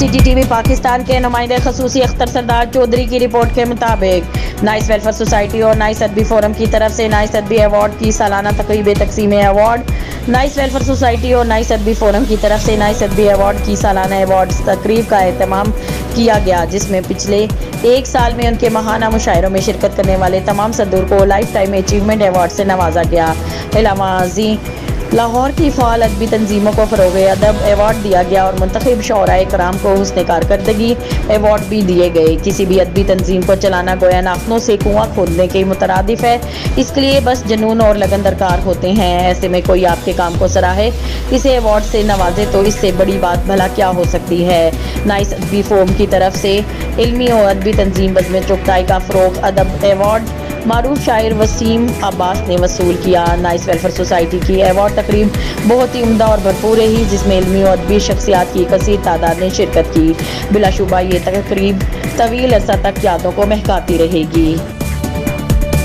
CGTV Pakistan के नुमाइंदे खसूसी अख्तर सरदार चौधरी की रिपोर्ट के मुताबिक नाइस वेलफेयर सोसाइटी और नाइस अदबी फोरम की तरफ से नाइस अदबी अवार्ड की सालाना तकरीब तकसीम अवार्ड। नाइस वेलफेयर सोसाइटी और नाइस अदबी फोरम की तरफ से नाइस अदबी अवार्ड की सालाना अवार्ड तकरीब का एहतमाम किया गया, जिसमें पिछले एक साल में उनके महाना मुशायरों में शिरकत करने वाले तमाम सदूर को लाइफ टाइम अचीवमेंट अवार्ड से नवाजा गया। इलामाजी लाहौर की फ़ाल अदबी तंजीमों को फ़रोग़ अदब अवार्ड दिया गया और मुंतखब शोराए कराम को हुस्न कारकर्दगी अवार्ड भी दिए गए। किसी भी अदबी तंजीम को चलाना गोया नाखनों से कुआं खोदने के मुतरादिफ है, इसके लिए बस जुनून और लगन दरकार होते हैं। ऐसे में कोई आपके काम को सराहे, इसे अवार्ड से नवाजे तो इससे बड़ी बात भला क्या हो सकती है। नाइस अदबी फोरम की तरफ से इल्मी और अदबी तंजीम बज़्म चुगताई का फ़रोग़ अदब अवार्ड मारूफ शायर वसीम अब्बास ने वसूल किया। नाइस वेलफेयर सोसाइटी की अवार्ड तकरीब बहुत ही उम्दा और भरपूर रही, जिसमें इल्मी और अदबी शख्सियात की कसीर तादाद ने शिरकत की। बिलाशुबा ये तकरीब तवील अरसा तक यादों को महकाती रहेगी।